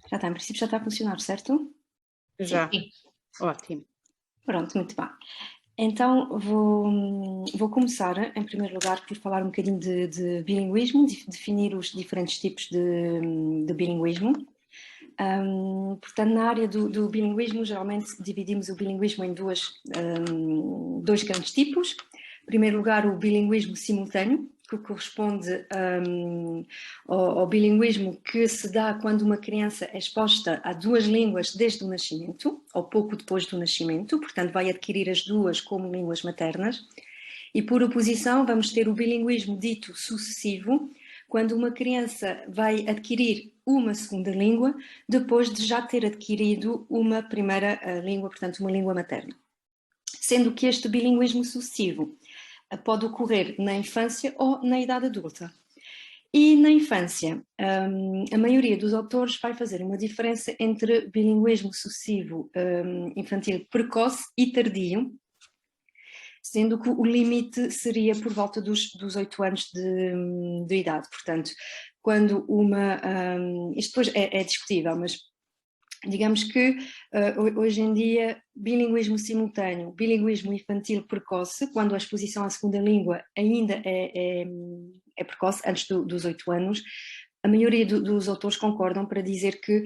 Já está, em princípio já está a funcionar, certo? Já. Sim. Ótimo. Pronto, muito bem. Então vou começar, em primeiro lugar, por falar um bocadinho de bilinguismo, definir os diferentes tipos de bilinguismo. Portanto, na área do bilinguismo, geralmente dividimos o bilinguismo em dois grandes tipos. Em primeiro lugar, o bilinguismo simultâneo, que corresponde ao bilinguismo que se dá quando uma criança é exposta a duas línguas desde o nascimento, ou pouco depois do nascimento, portanto vai adquirir as duas como línguas maternas. E por oposição vamos ter o bilinguismo dito sucessivo, quando uma criança vai adquirir uma segunda língua depois de já ter adquirido uma primeira língua, portanto uma língua materna. Sendo que este bilinguismo sucessivo pode ocorrer na infância ou na idade adulta. E na infância, a maioria dos autores vai fazer uma diferença entre bilinguismo sucessivo infantil precoce e tardio, sendo que o limite seria por volta dos 8 anos de idade. Portanto, quando isto depois é discutível, mas digamos que hoje em dia, bilinguismo simultâneo, bilinguismo infantil precoce, quando a exposição à segunda língua ainda é precoce, antes dos 8 anos, a maioria dos autores concordam para dizer que,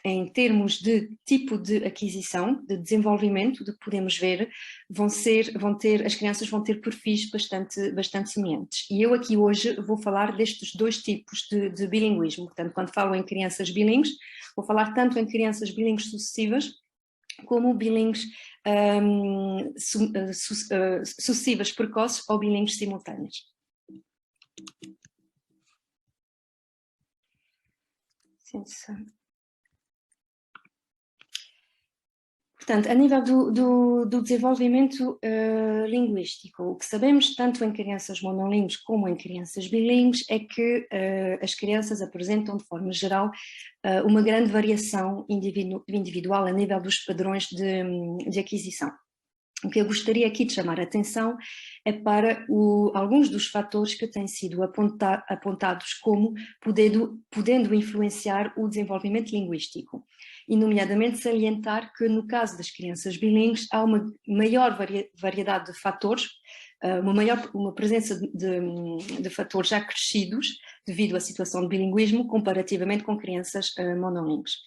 em termos de tipo de aquisição, de desenvolvimento, de que podemos ver, as crianças vão ter perfis bastante semelhantes. E eu aqui hoje vou falar destes dois tipos de bilinguismo. Portanto, quando falo em crianças bilíngues, vou falar tanto em crianças bilíngues sucessivas, como bilíngues sucessivas precoces ou bilíngues simultâneas. Portanto, a nível do desenvolvimento linguístico, o que sabemos tanto em crianças monolíngues como em crianças bilíngues é que as crianças apresentam, de forma geral, uma grande variação individual a nível dos padrões de aquisição. O que eu gostaria aqui de chamar a atenção é para alguns dos fatores que têm sido apontados como podendo influenciar o desenvolvimento linguístico, e nomeadamente salientar que no caso das crianças bilíngues há uma maior variedade de fatores, uma presença de fatores já crescidos devido à situação de bilinguismo comparativamente com crianças monolíngues.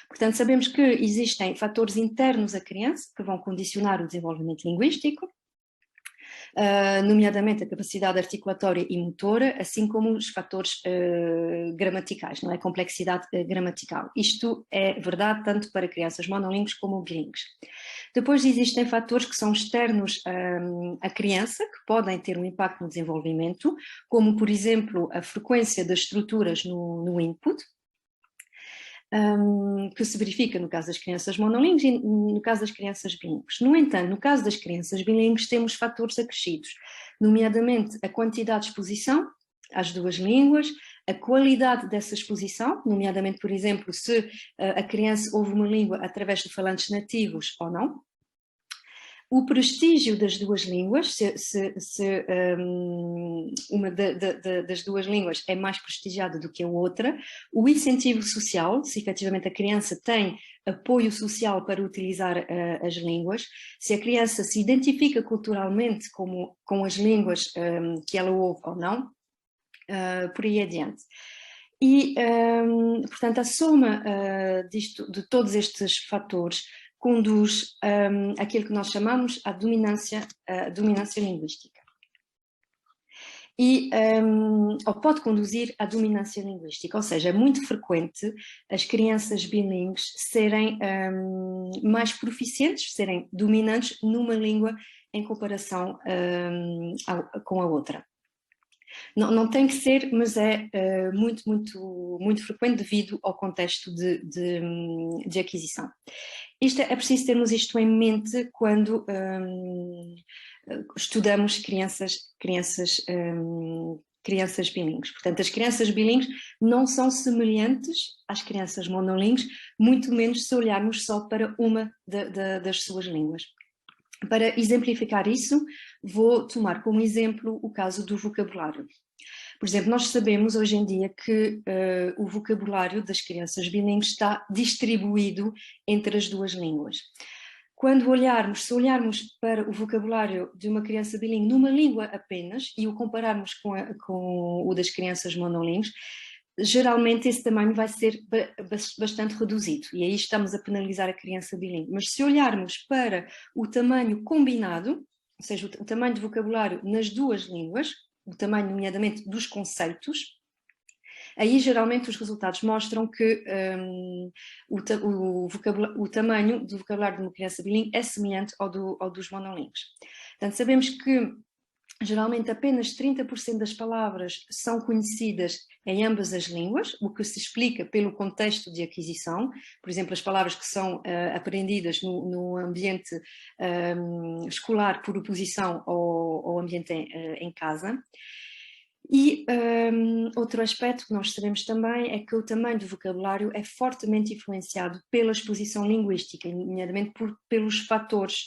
Portanto, sabemos que existem fatores internos à criança que vão condicionar o desenvolvimento linguístico, nomeadamente a capacidade articulatória e motora, assim como os fatores gramaticais, não é? Complexidade gramatical. Isto é verdade tanto para crianças monolíngues como bilíngues. Depois existem fatores que são externos à criança, que podem ter um impacto no desenvolvimento, como, por exemplo, a frequência das estruturas no input, que se verifica no caso das crianças monolíngues e no caso das crianças bilíngues. No entanto, no caso das crianças bilíngues temos fatores acrescidos, nomeadamente a quantidade de exposição às duas línguas, a qualidade dessa exposição, nomeadamente, por exemplo, se a criança ouve uma língua através de falantes nativos ou não, o prestígio das duas línguas, se uma das duas línguas é mais prestigiada do que a outra, o incentivo social, se efetivamente a criança tem apoio social para utilizar as línguas, se a criança se identifica culturalmente com as línguas que ela ouve ou não, por aí adiante. E, portanto, a soma de todos estes fatores conduz àquilo que nós chamamos a dominância linguística. Ou pode conduzir à dominância linguística, ou seja, é muito frequente as crianças bilíngues serem mais proficientes, serem dominantes numa língua em comparação com a outra. Não tem que ser, mas é muito frequente devido ao contexto de aquisição. É preciso termos isto em mente quando estudamos crianças bilíngues. Portanto, as crianças bilíngues não são semelhantes às crianças monolíngues, muito menos se olharmos só para uma das suas línguas. Para exemplificar isso, vou tomar como exemplo o caso do vocabulário. Por exemplo, nós sabemos hoje em dia que o vocabulário das crianças bilíngues está distribuído entre as duas línguas. Se olharmos para o vocabulário de uma criança bilíngue numa língua apenas e o compararmos com o das crianças monolíngues, geralmente esse tamanho vai ser bastante reduzido e aí estamos a penalizar a criança bilíngue. Mas se olharmos para o tamanho combinado, ou seja, o tamanho de vocabulário nas duas línguas, o tamanho, nomeadamente, dos conceitos, aí geralmente os resultados mostram que o tamanho do vocabulário de uma criança bilíngue é semelhante ao dos monolíngues. Portanto, sabemos que geralmente apenas 30% das palavras são conhecidas em ambas as línguas, o que se explica pelo contexto de aquisição. Por exemplo, as palavras que são aprendidas no ambiente escolar por oposição ao ambiente em casa. E outro aspecto que nós sabemos também é que o tamanho do vocabulário é fortemente influenciado pela exposição linguística, nomeadamente pelos fatores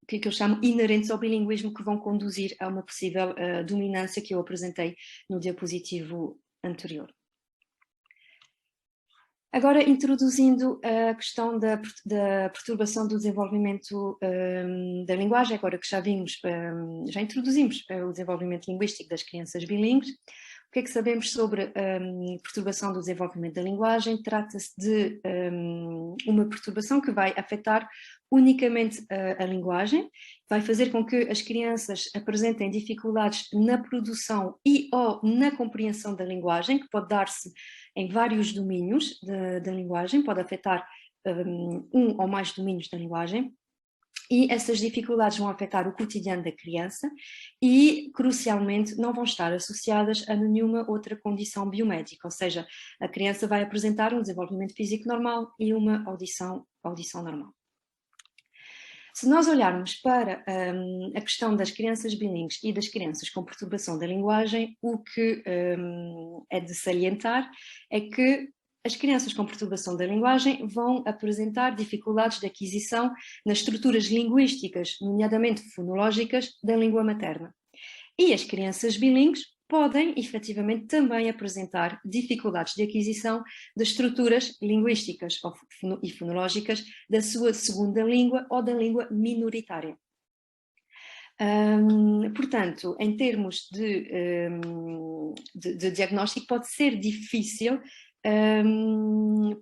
que eu chamo inerentes ao bilinguismo, que vão conduzir a uma possível dominância que eu apresentei no diapositivo anterior. Agora, introduzindo a questão da perturbação do desenvolvimento da linguagem, agora que já introduzimos o desenvolvimento linguístico das crianças bilíngues, o que é que sabemos sobre a perturbação do desenvolvimento da linguagem? Trata-se de uma perturbação que vai afetar unicamente a linguagem, vai fazer com que as crianças apresentem dificuldades na produção e ou na compreensão da linguagem, que pode dar-se em vários domínios da linguagem, pode afetar um ou mais domínios da linguagem. E essas dificuldades vão afetar o cotidiano da criança e, crucialmente, não vão estar associadas a nenhuma outra condição biomédica, ou seja, a criança vai apresentar um desenvolvimento físico normal e uma audição normal. Se nós olharmos para a questão das crianças bilíngues e das crianças com perturbação da linguagem, o que é de salientar é que as crianças com perturbação da linguagem vão apresentar dificuldades de aquisição nas estruturas linguísticas, nomeadamente fonológicas, da língua materna. E as crianças bilíngues podem, efetivamente, também apresentar dificuldades de aquisição das estruturas linguísticas e fonológicas da sua segunda língua ou da língua minoritária. Portanto, em termos de diagnóstico, pode ser difícil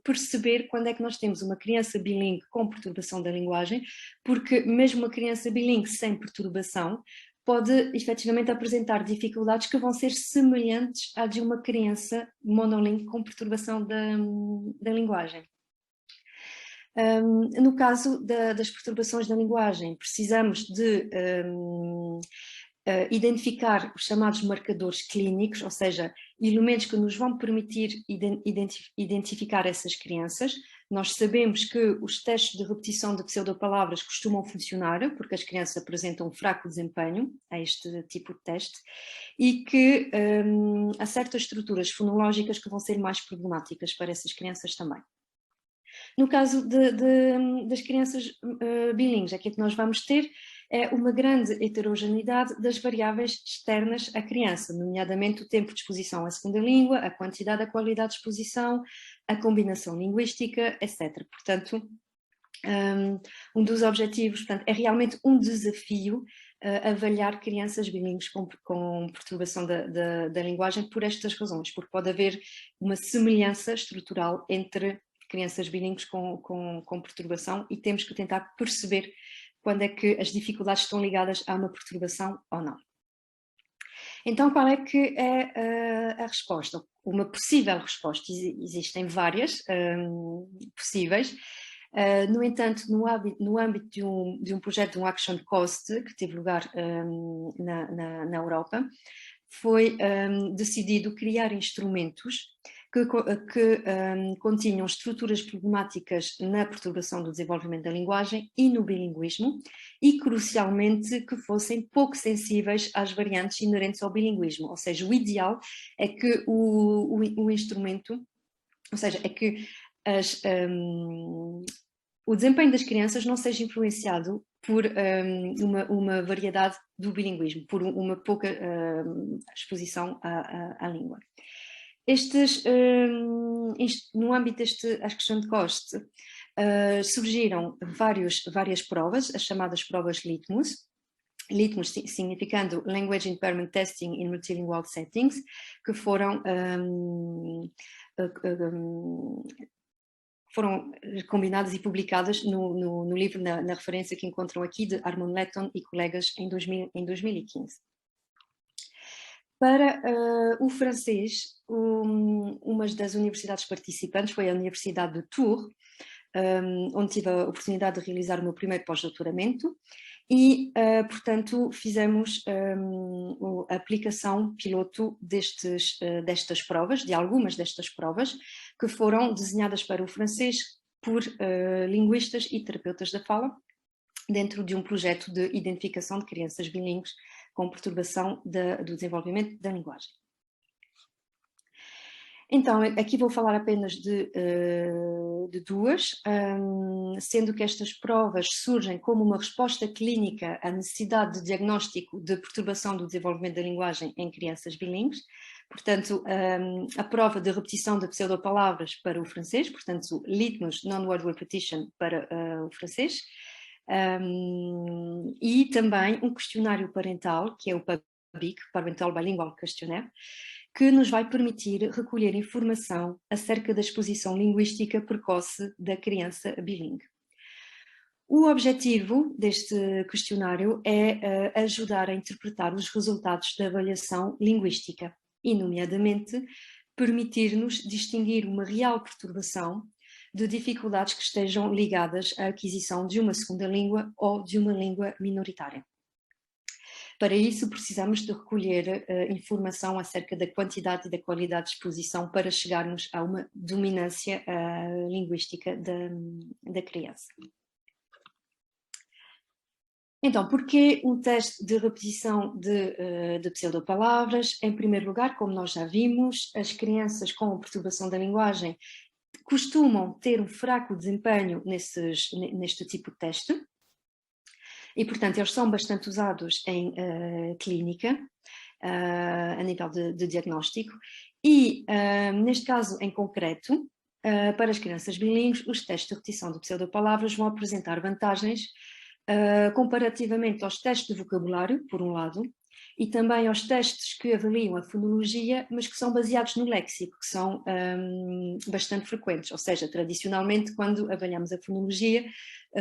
perceber quando é que nós temos uma criança bilíngue com perturbação da linguagem, porque mesmo uma criança bilíngue sem perturbação pode efetivamente apresentar dificuldades que vão ser semelhantes à de uma criança monolíngue com perturbação da linguagem. No caso das perturbações da linguagem, precisamos de identificar os chamados marcadores clínicos, ou seja, elementos que nos vão permitir identificar essas crianças. Nós sabemos que os testes de repetição de pseudopalavras costumam funcionar, porque as crianças apresentam um fraco desempenho a este tipo de teste, e que há certas estruturas fonológicas que vão ser mais problemáticas para essas crianças também. No caso das crianças bilíngues, aqui que nós vamos ter é uma grande heterogeneidade das variáveis externas à criança, nomeadamente o tempo de exposição à segunda língua, a quantidade, a qualidade de exposição, a combinação linguística, etc. Portanto, um dos objetivos, portanto, é realmente um desafio avaliar crianças bilíngues com perturbação da linguagem por estas razões, porque pode haver uma semelhança estrutural entre crianças bilíngues com perturbação e temos que tentar perceber quando é que as dificuldades estão ligadas a uma perturbação ou não. Então, qual é que é a resposta? Uma possível resposta, existem várias possíveis. No entanto, no âmbito de um projeto de um Action Cost que teve lugar na Europa, foi decidido criar instrumentos que continham estruturas problemáticas na perturbação do desenvolvimento da linguagem e no bilinguismo e, crucialmente, que fossem pouco sensíveis às variantes inerentes ao bilinguismo. Ou seja, o ideal é que o instrumento, ou seja, é que o desempenho das crianças não seja influenciado por uma variedade do bilinguismo, por uma pouca exposição à língua. No âmbito às questões de COST, surgiram várias provas, as chamadas provas Litmus. Litmus significando Language Impairment Testing in Multilingual Settings, que foram combinadas e publicadas no livro, na referência que encontram aqui, de Armand Letton e colegas em 2015. Para o francês, uma das universidades participantes foi a Universidade de Tours, onde tive a oportunidade de realizar o meu primeiro pós-doutoramento e, portanto, fizemos a aplicação piloto destas provas, de algumas destas provas, que foram desenhadas para o francês por linguistas e terapeutas da fala, dentro de um projeto de identificação de crianças bilíngues com perturbação do desenvolvimento da linguagem. Então, aqui vou falar apenas de duas, sendo que estas provas surgem como uma resposta clínica à necessidade de diagnóstico de perturbação do desenvolvimento da linguagem em crianças bilíngues. Portanto, a prova de repetição de pseudopalavras para o francês, portanto, Litmus Non-Word Repetition para o francês, e também um questionário parental, que é o PABIQ, Parental Bilingual Questionnaire, que nos vai permitir recolher informação acerca da exposição linguística precoce da criança bilíngue. O objetivo deste questionário é ajudar a interpretar os resultados da avaliação linguística e, nomeadamente, permitir-nos distinguir uma real perturbação de dificuldades que estejam ligadas à aquisição de uma segunda língua ou de uma língua minoritária. Para isso, precisamos de recolher informação acerca da quantidade e da qualidade de exposição para chegarmos a uma dominância linguística da criança. Então, porquê um teste de repetição de pseudopalavras? Em primeiro lugar, como nós já vimos, as crianças com perturbação da linguagem costumam ter um fraco desempenho neste tipo de teste. E, portanto, eles são bastante usados em clínica, a nível de diagnóstico, e, neste caso em concreto, para as crianças bilíngues, os testes de repetição de pseudopalavras vão apresentar vantagens comparativamente aos testes de vocabulário, por um lado, e também aos testes que avaliam a fonologia, mas que são baseados no léxico, que são bastante frequentes. Ou seja, tradicionalmente, quando avaliamos a fonologia,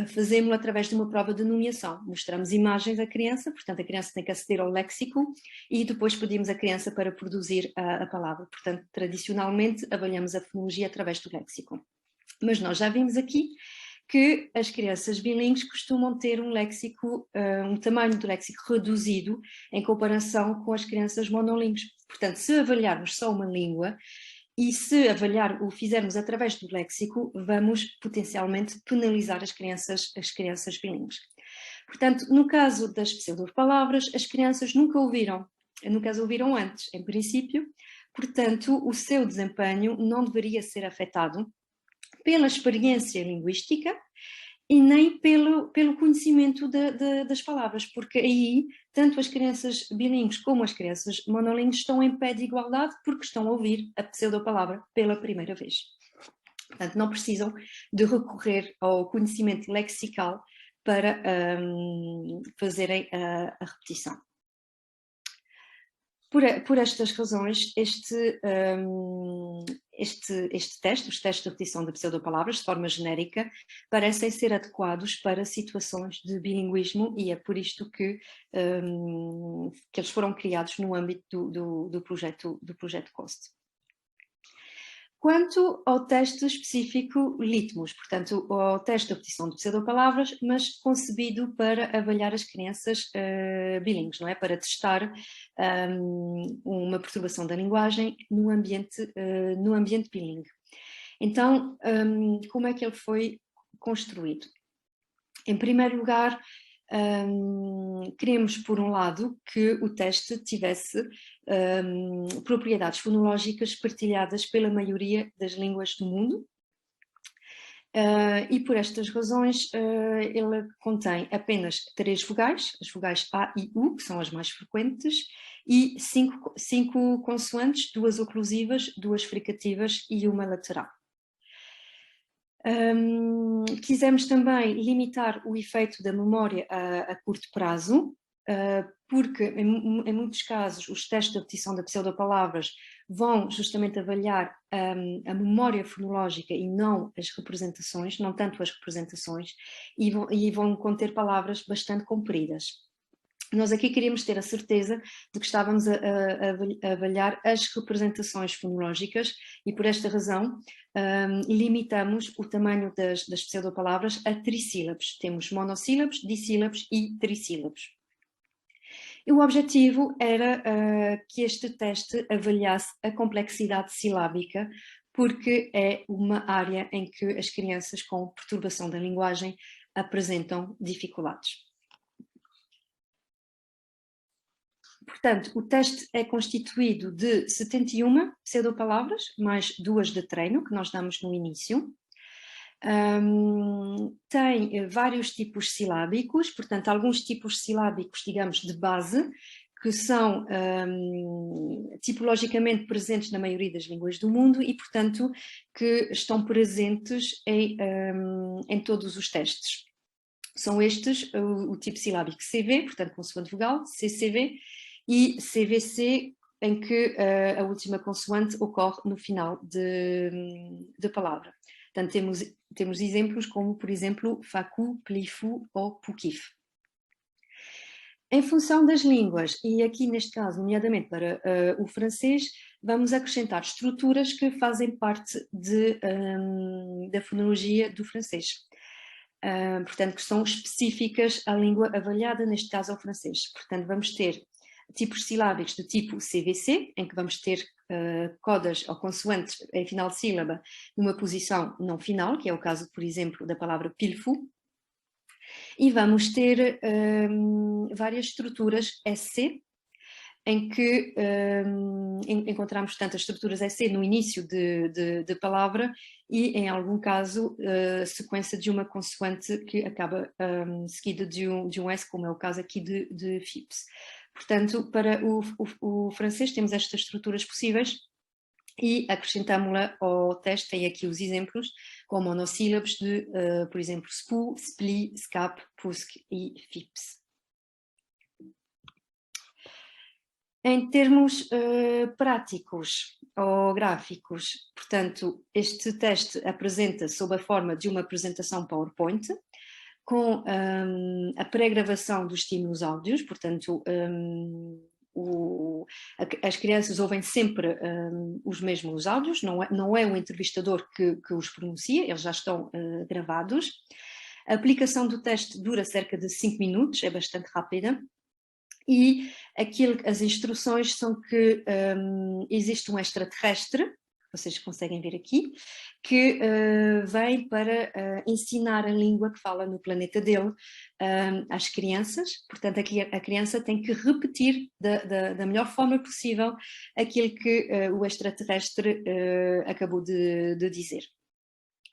fazemos-lo através de uma prova de nomeação. Mostramos imagens à criança, portanto a criança tem que aceder ao léxico e depois pedimos à criança para produzir a palavra. Portanto, tradicionalmente avaliamos a fonologia através do léxico. Mas nós já vimos aqui que as crianças bilíngues costumam ter um léxico, um tamanho do léxico reduzido em comparação com as crianças monolíngues. Portanto, se avaliarmos só uma língua e se o fizermos através do léxico, vamos potencialmente penalizar as crianças bilíngues. Portanto, no caso das pseudopalavras, as crianças nunca as ouviram antes, em princípio, portanto, o seu desempenho não deveria ser afetado pela experiência linguística e nem pelo conhecimento das palavras, porque aí tanto as crianças bilíngues como as crianças monolíngues estão em pé de igualdade porque estão a ouvir a pseudopalavra pela primeira vez. Portanto, não precisam de recorrer ao conhecimento lexical para fazerem a repetição. Por estas razões, este teste, os testes de repetição de pseudopalavras, de forma genérica, parecem ser adequados para situações de bilinguismo e é por isto que eles foram criados no âmbito do projeto COST. Quanto ao teste específico Litmus, portanto, ao teste de repetição de pseudopalavras, mas concebido para avaliar as crianças bilíngues, não é? Para testar uma perturbação da linguagem no ambiente bilíngue. Então, como é que ele foi construído? Em primeiro lugar, queremos, por um lado, que o teste tivesse propriedades fonológicas partilhadas pela maioria das línguas do mundo E por estas razões ele contém apenas 3 vogais, as vogais A e U, que são as mais frequentes, e 5 consoantes, 2 oclusivas, 2 fricativas e uma lateral. Quisemos também limitar o efeito da memória a curto prazo, porque em muitos casos os testes de repetição da pseudopalavras vão justamente avaliar a memória fonológica e não as representações, não tanto as representações, e vão conter palavras bastante compridas. Nós aqui queríamos ter a certeza de que estávamos a avaliar as representações fonológicas e por esta razão limitamos o tamanho das pseudopalavras a trissílabos. Temos monossílabos, dissílabos e trissílabos. E o objetivo era que este teste avaliasse a complexidade silábica, porque é uma área em que as crianças com perturbação da linguagem apresentam dificuldades. Portanto, o teste é constituído de 71 pseudopalavras, mais 2 de treino, que nós damos no início. Tem vários tipos silábicos, portanto, alguns tipos silábicos, digamos, de base, que são tipologicamente presentes na maioria das línguas do mundo e, portanto, que estão presentes em todos os testes. São estes o tipo silábico CV, portanto, consoante vogal, CCV, e CVC, em que a última consoante ocorre no final de palavra. Portanto, temos exemplos como, por exemplo, facu, plifu ou pukif. Em função das línguas, e aqui neste caso, nomeadamente para o francês, vamos acrescentar estruturas que fazem parte da fonologia do francês. Portanto, que são específicas à língua avaliada, neste caso ao francês. Portanto, vamos ter tipos silábicos do tipo CVC, em que vamos ter codas ou consoantes em final de sílaba numa posição não final, que é o caso, por exemplo, da palavra pilfu, e vamos ter várias estruturas SC, em que encontramos, portanto, as estruturas SC no início de palavra e, em algum caso, sequência de uma consoante que acaba seguida de um S, como é o caso aqui de FIPS. Portanto, para o francês temos estas estruturas possíveis e acrescentámos-la ao teste. Tem aqui os exemplos com monossílabos de, por exemplo, SPU, SPLI, SCAP, PUSC e FIPS. Em termos práticos ou gráficos, portanto, este teste apresenta sob a forma de uma apresentação PowerPoint, com a pré-gravação dos estímulos áudios, portanto, as crianças ouvem sempre os mesmos áudios, não é o entrevistador que os pronuncia, eles já estão gravados. A aplicação do teste dura cerca de 5 minutos, é bastante rápida. E as instruções são que existe um extraterrestre, vocês conseguem ver aqui, que vem para ensinar a língua que fala no planeta dele às crianças. Portanto, aqui a criança tem que repetir da melhor forma possível aquilo que o extraterrestre acabou de dizer.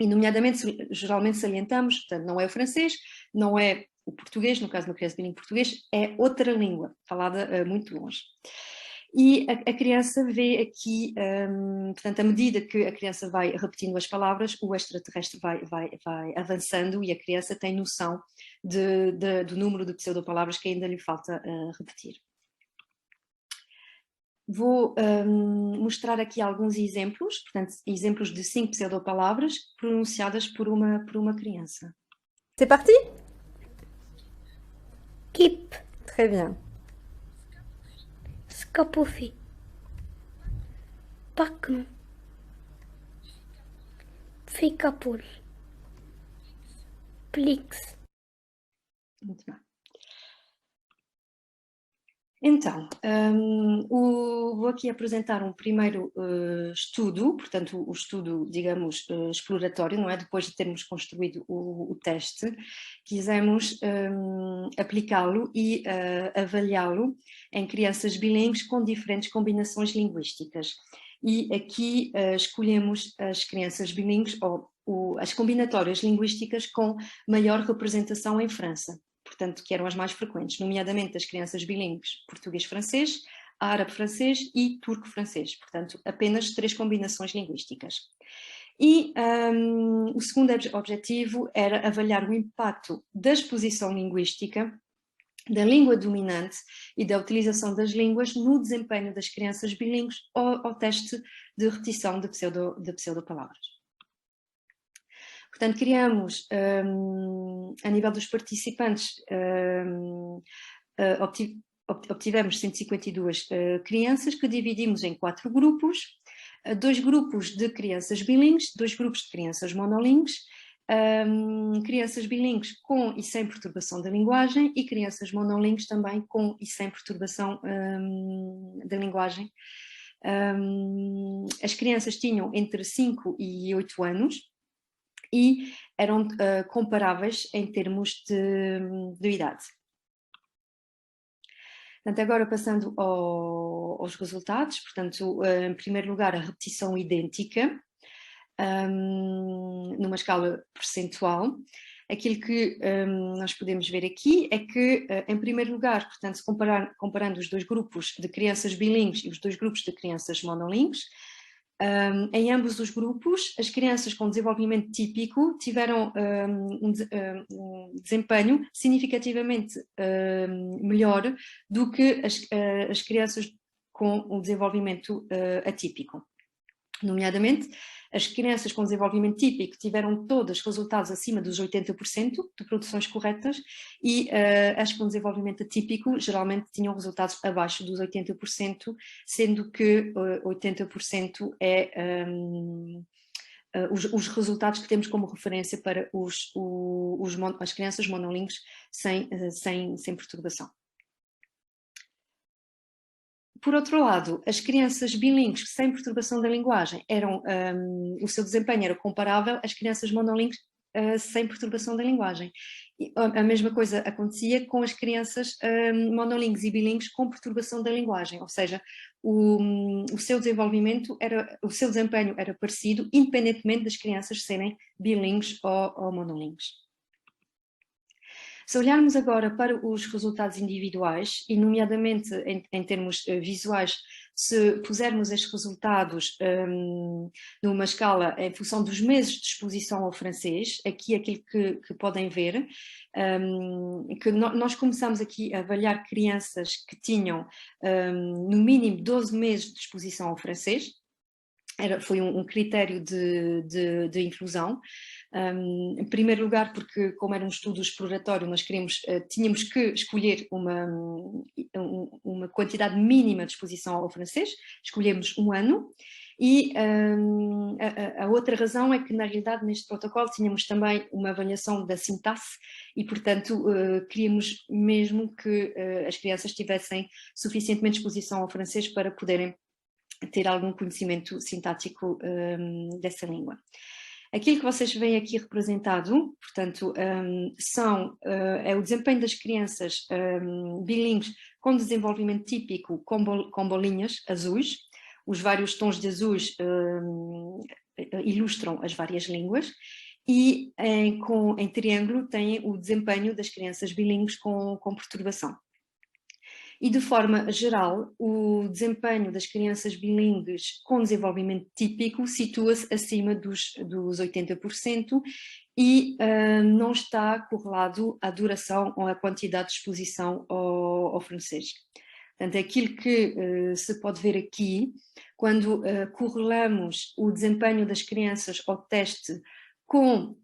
E, nomeadamente, geralmente salientamos, portanto, não é o francês, não é o português, no caso do criança bilingue português, é outra língua, falada muito longe. E a criança vê aqui, portanto, à medida que a criança vai repetindo as palavras, o extraterrestre vai avançando e a criança tem noção do número de pseudopalavras que ainda lhe falta repetir. Vou mostrar aqui alguns exemplos, portanto, exemplos de 5 pseudopalavras pronunciadas por uma criança. C'est parti? Kip, Très bien. Scapoufi, Pacon, Ficapul, Plix. Muito bem. Então, vou aqui apresentar um primeiro estudo, portanto, o estudo, digamos, exploratório, não é? Depois de termos construído o teste, quisemos aplicá-lo e avaliá-lo em crianças bilíngues com diferentes combinações linguísticas. E aqui escolhemos as crianças bilíngues, ou as combinatórias linguísticas com maior representação em França, portanto, que eram as mais frequentes, nomeadamente as crianças bilíngues português-francês, árabe-francês e turco-francês, portanto, apenas 3 combinações linguísticas. E o segundo objetivo era avaliar o impacto da exposição linguística, da língua dominante e da utilização das línguas no desempenho das crianças bilíngues ao teste de repetição de pseudopalavras. Portanto, criamos, a nível dos participantes, obtivemos 152 crianças que dividimos em 4 grupos, 2 grupos de crianças bilíngues, 2 grupos de crianças monolíngues, crianças bilíngues com e sem perturbação da linguagem e crianças monolíngues também com e sem perturbação da linguagem. As crianças tinham entre 5 e 8 anos e eram comparáveis em termos de idade. Portanto, agora passando aos resultados, portanto, em primeiro lugar a repetição idêntica, numa escala percentual. Aquilo que nós podemos ver aqui é que, em primeiro lugar, portanto, comparando os 2 grupos de crianças bilíngues e os 2 grupos de crianças monolíngues, em ambos os grupos, as crianças com desenvolvimento típico tiveram um desempenho significativamente melhor do que as crianças com o desenvolvimento atípico. Nomeadamente, as crianças com desenvolvimento típico tiveram todas resultados acima dos 80% de produções corretas e as com desenvolvimento atípico geralmente tinham resultados abaixo dos 80%, sendo que 80% é os resultados que temos como referência para as crianças monolíngues sem perturbação. Por outro lado, as crianças bilíngues sem perturbação da linguagem o seu desempenho era comparável às crianças monolíngues sem perturbação da linguagem. E a mesma coisa acontecia com as crianças monolíngues e bilíngues com perturbação da linguagem, ou seja, o seu desempenho era parecido, independentemente das crianças serem bilíngues ou monolíngues. Se olharmos agora para os resultados individuais, e nomeadamente em termos visuais, se pusermos estes resultados numa escala em função dos meses de exposição ao francês, aqui aquilo que podem ver, que nós começamos aqui a avaliar crianças que tinham no mínimo 12 meses de exposição ao francês, foi um critério de inclusão. Em primeiro lugar, porque como era um estudo exploratório, nós tínhamos que escolher uma quantidade mínima de exposição ao francês, escolhemos 1 ano, e a outra razão é que, na realidade, neste protocolo tínhamos também uma avaliação da sintaxe e, portanto, queríamos mesmo que as crianças tivessem suficientemente exposição ao francês para poderem ter algum conhecimento sintático dessa língua. Aquilo que vocês veem aqui representado, portanto, é o desempenho das crianças bilíngues com desenvolvimento típico com bolinhas azuis. Os vários tons de azuis ilustram as várias línguas e em triângulo têm o desempenho das crianças bilíngues com perturbação. E, de forma geral, o desempenho das crianças bilíngues com desenvolvimento típico situa-se acima dos 80% e não está correlado à duração ou à quantidade de exposição ao francês. Portanto, aquilo que se pode ver aqui, quando correlamos o desempenho das crianças ao teste com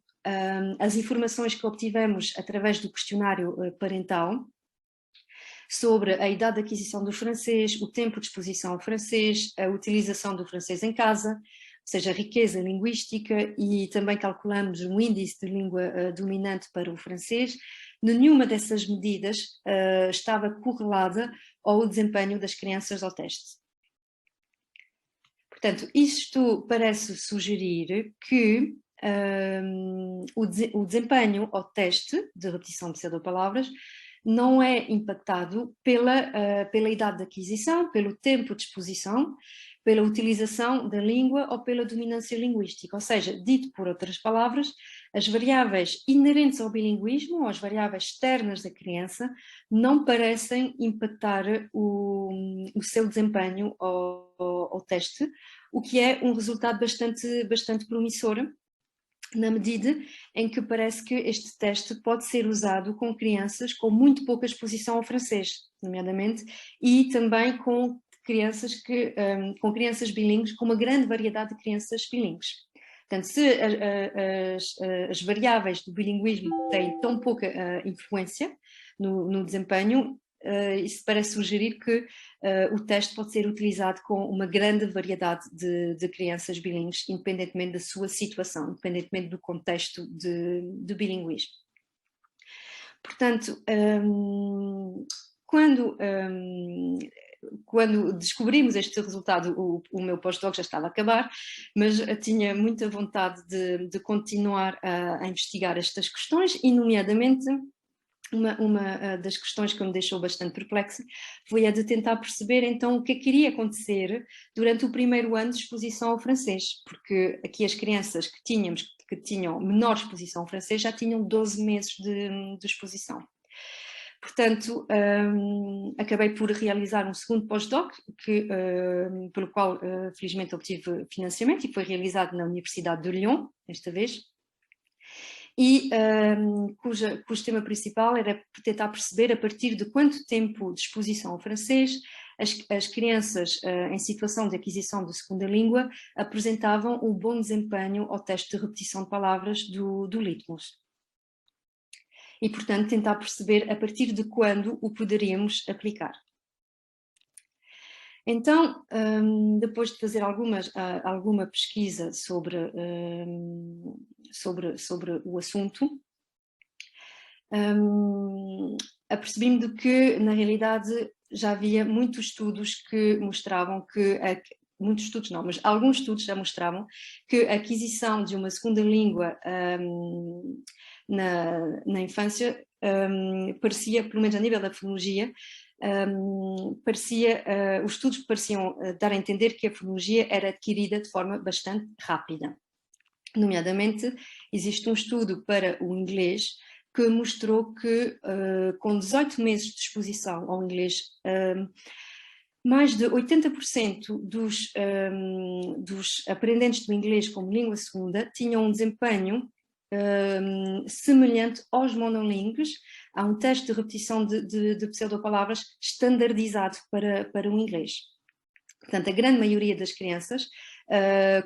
as informações que obtivemos através do questionário parental, sobre a idade de aquisição do francês, o tempo de exposição ao francês, a utilização do francês em casa, ou seja, a riqueza linguística, e também calculamos um índice de língua dominante para o francês. Nenhuma dessas medidas estava correlada ao desempenho das crianças ao teste. Portanto, isto parece sugerir que o desempenho ao teste de repetição de pseudopalavras não é impactado pela idade de aquisição, pelo tempo de exposição, pela utilização da língua ou pela dominância linguística. Ou seja, dito por outras palavras, as variáveis inerentes ao bilinguismo, ou as variáveis externas da criança, não parecem impactar o seu desempenho ao teste, o que é um resultado bastante promissor, na medida em que parece que este teste pode ser usado com crianças com muito pouca exposição ao francês, nomeadamente, e também com com crianças bilíngues, com uma grande variedade de crianças bilíngues. Portanto, se as variáveis do bilinguismo têm tão pouca influência no desempenho, isso parece sugerir que o teste pode ser utilizado com uma grande variedade de crianças bilíngues, independentemente da sua situação, independentemente do contexto de bilinguismo. Portanto, quando descobrimos este resultado, o meu pós-doc já estava a acabar, mas eu tinha muita vontade de continuar a investigar estas questões, e nomeadamente uma das questões que me deixou bastante perplexa foi a de tentar perceber então o que é que iria acontecer durante o primeiro ano de exposição ao francês, porque aqui as crianças que tinham menor exposição ao francês já tinham 12 meses de exposição. Portanto, acabei por realizar um segundo pós-doc, pelo qual felizmente obtive financiamento, e foi realizado na Universidade de Lyon, desta vez, e cujo tema principal era tentar perceber a partir de quanto tempo de exposição ao francês as crianças em situação de aquisição de segunda língua apresentavam um bom desempenho ao teste de repetição de palavras do Litmus. E, portanto, tentar perceber a partir de quando o poderíamos aplicar. Então, depois de fazer alguma pesquisa sobre o assunto, apercebi-me de que, na realidade, já havia muitos estudos que mostravam muitos estudos não, mas alguns estudos já mostravam que a aquisição de uma segunda língua na infância parecia, pelo menos a nível da fonologia, os estudos pareciam dar a entender que a fonologia era adquirida de forma bastante rápida. Nomeadamente, existe um estudo para o inglês que mostrou que com 18 meses de exposição ao inglês, mais de 80% dos aprendentes do inglês como língua segunda tinham um desempenho semelhante aos monolíngues. Há um teste de repetição de pseudopalavras standardizado para o inglês. Portanto, a grande maioria das crianças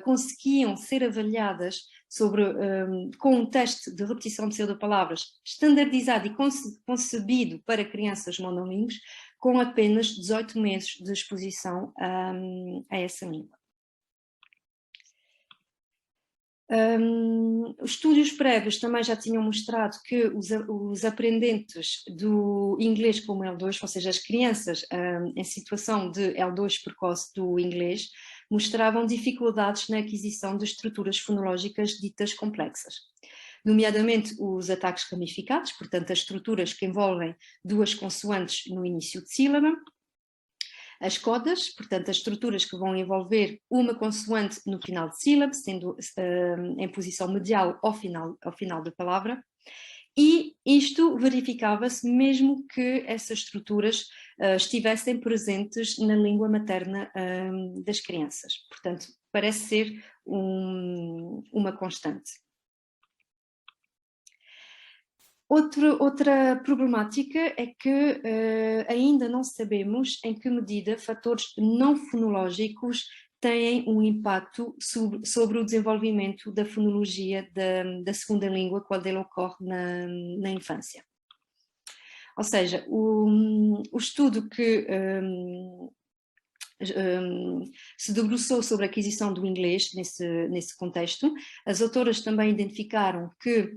conseguiam ser avaliadas com um teste de repetição de pseudopalavras standardizado e concebido para crianças monolíngues com apenas 18 meses de exposição a essa língua. Estudos prévios também já tinham mostrado que os aprendentes do inglês como L2, ou seja, as crianças em situação de L2 precoce do inglês, mostravam dificuldades na aquisição de estruturas fonológicas ditas complexas, nomeadamente os ataques ramificados, portanto as estruturas que envolvem duas consoantes no início de sílaba, as codas, portanto as estruturas que vão envolver uma consoante no final de sílaba, sendo em posição medial ao final da palavra, e isto verificava-se mesmo que essas estruturas estivessem presentes na língua materna das crianças. Portanto, parece ser uma constante. Outra problemática é que ainda não sabemos em que medida fatores não fonológicos têm um impacto sobre o desenvolvimento da fonologia da segunda língua quando ele ocorre na infância. Ou seja, o estudo que se debruçou sobre a aquisição do inglês nesse contexto, as autoras também identificaram que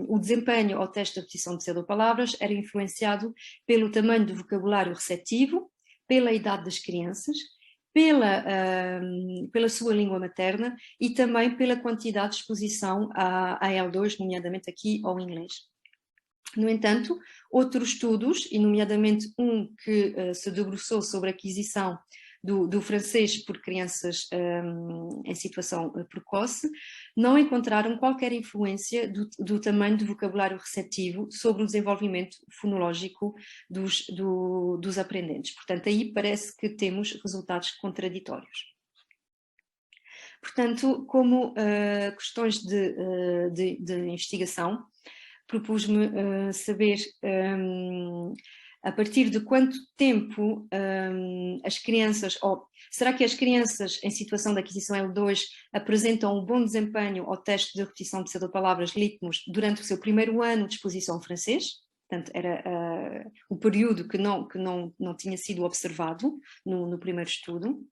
o desempenho ao teste de repetição de pseudopalavras era influenciado pelo tamanho do vocabulário receptivo, pela idade das crianças, pela sua língua materna e também pela quantidade de exposição à L2, nomeadamente aqui ao inglês. No entanto, outros estudos, e nomeadamente um que se debruçou sobre a aquisição do francês por crianças em situação precoce, não encontraram qualquer influência do tamanho do vocabulário receptivo sobre o desenvolvimento fonológico dos aprendentes. Portanto, aí parece que temos resultados contraditórios. Portanto, como questões de investigação, propus-me saber a partir de quanto tempo as crianças, ou será que as crianças em situação de aquisição L2 apresentam um bom desempenho ao teste de repetição de pseudopalavras litmus durante o seu primeiro ano de exposição ao francês? Portanto, era um período que não tinha sido observado no primeiro estudo.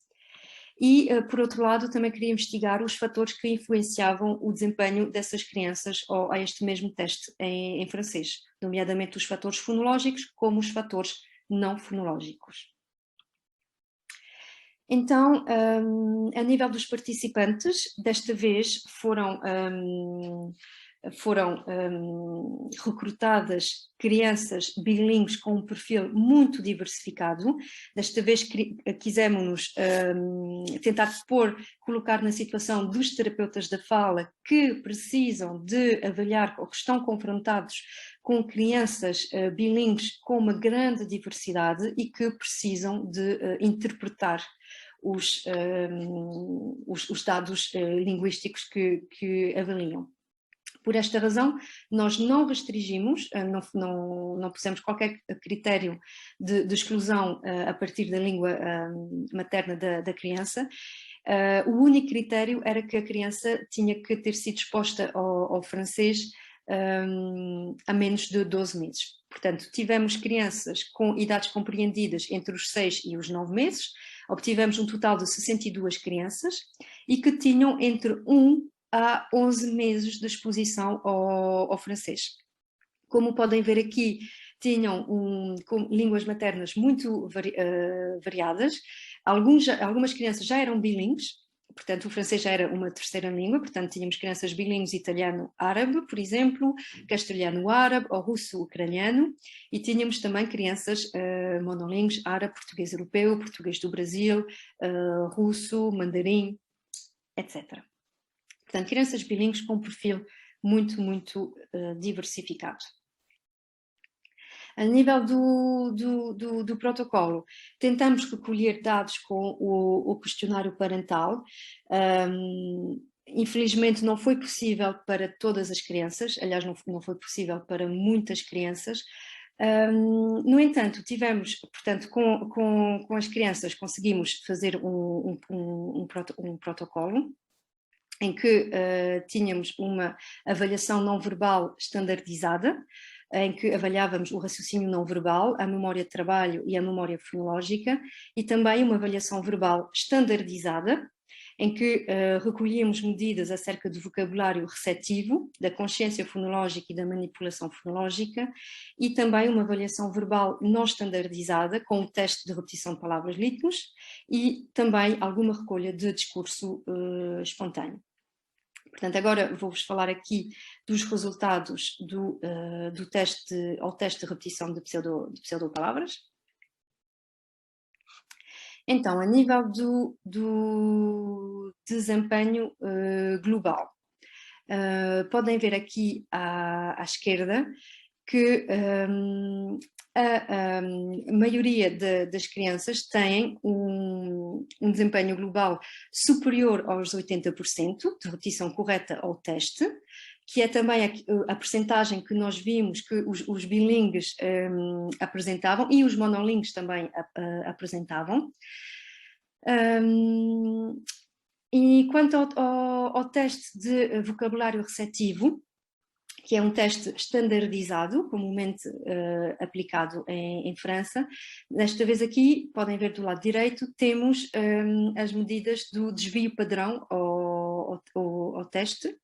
E, por outro lado, também queria investigar os fatores que influenciavam o desempenho dessas crianças a este mesmo teste em francês, nomeadamente os fatores fonológicos como os fatores não fonológicos. Então, a nível dos participantes, desta vez foram recrutadas crianças bilíngues com um perfil muito diversificado. Desta vez quisemos tentar colocar na situação dos terapeutas da fala que precisam de avaliar ou que estão confrontados com crianças bilíngues com uma grande diversidade e que precisam de interpretar os dados linguísticos que avaliam. Por esta razão, nós não restringimos, não pusemos qualquer critério de exclusão a partir da língua materna da criança. O único critério era que a criança tinha que ter sido exposta ao francês há menos de 12 meses. Portanto, tivemos crianças com idades compreendidas entre os 6 e os 9 meses, obtivemos um total de 62 crianças e que tinham entre 1 a 11 meses de exposição ao francês. Como podem ver aqui, tinham línguas maternas muito variadas. Algumas crianças já eram bilíngues, portanto o francês já era uma terceira língua, portanto tínhamos crianças bilíngues italiano-árabe, por exemplo, castelhano-árabe ou russo-ucraniano, e tínhamos também crianças monolíngues, árabe, português europeu, português do Brasil, russo, mandarim, etc. Portanto, crianças bilíngues com um perfil muito diversificado. A nível do protocolo, tentamos recolher dados com o questionário parental. Infelizmente não foi possível para todas as crianças, aliás não foi possível para muitas crianças. No entanto, tivemos, portanto, com as crianças conseguimos fazer um protocolo em que tínhamos uma avaliação não verbal standardizada, em que avaliávamos o raciocínio não verbal, a memória de trabalho e a memória fonológica, e também uma avaliação verbal standardizada, em que recolhíamos medidas acerca do vocabulário receptivo, da consciência fonológica e da manipulação fonológica, e também uma avaliação verbal não standardizada, com o teste de repetição de palavras litmus, e também alguma recolha de discurso espontâneo. Portanto, agora vou-vos falar aqui dos resultados ao teste de repetição de pseudopalavras. Então, a nível do desempenho global, podem ver aqui à esquerda que a maioria das crianças têm um desempenho global superior aos 80% de repetição correta ao teste, que é também a percentagem que nós vimos que os bilíngues apresentavam e os monolíngues também apresentavam. E quanto ao teste de vocabulário receptivo, que é um teste standardizado, comumente aplicado em França. Desta vez aqui, podem ver do lado direito, temos as medidas do desvio padrão ao teste.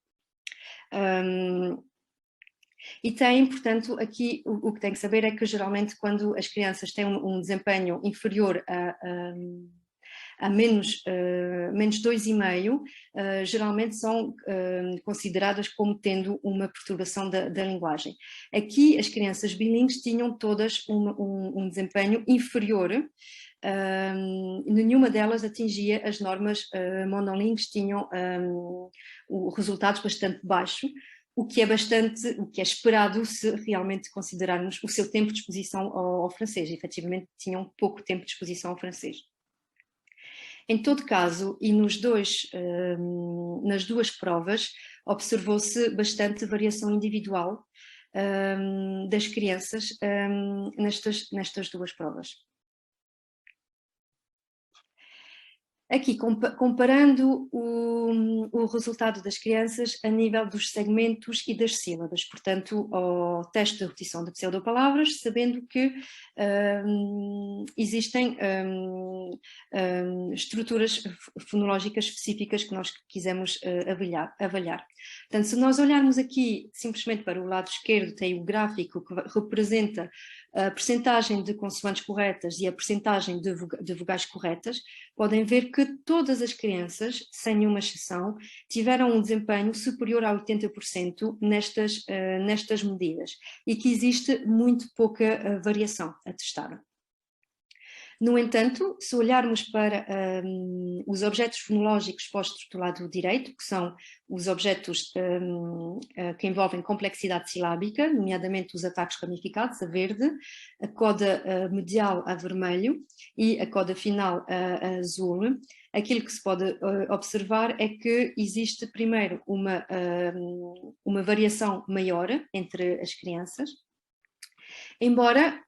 E tem, portanto, aqui o que tem que saber é que geralmente quando as crianças têm um desempenho inferior a menos 2,5, geralmente são consideradas como tendo uma perturbação da linguagem. Aqui as crianças bilíngues tinham todas um desempenho inferior nenhuma delas atingia as normas monolingues, tinham resultados bastante baixos, o que é esperado se realmente considerarmos o seu tempo de exposição ao francês. Efetivamente, tinham pouco tempo de exposição ao francês. Em todo caso, e nas duas provas, observou-se bastante variação individual das crianças nestas duas provas. Aqui, comparando o resultado das crianças a nível dos segmentos e das sílabas, portanto, ao teste de repetição de pseudopalavras, sabendo que existem estruturas fonológicas específicas que nós quisemos avaliar. Portanto, se nós olharmos aqui simplesmente para o lado esquerdo, tem o gráfico que representa a percentagem de consoantes corretas e a percentagem de vogais corretas, podem ver que todas as crianças, sem nenhuma exceção, tiveram um desempenho superior a 80% nestas medidas e que existe muito pouca variação atestada. No entanto, se olharmos para os objetos fonológicos postos do lado direito, que são os objetos que envolvem complexidade silábica, nomeadamente os ataques ramificados, a verde, a coda medial a vermelho e a coda final a azul, aquilo que se pode observar é que existe primeiro uma variação maior entre as crianças, embora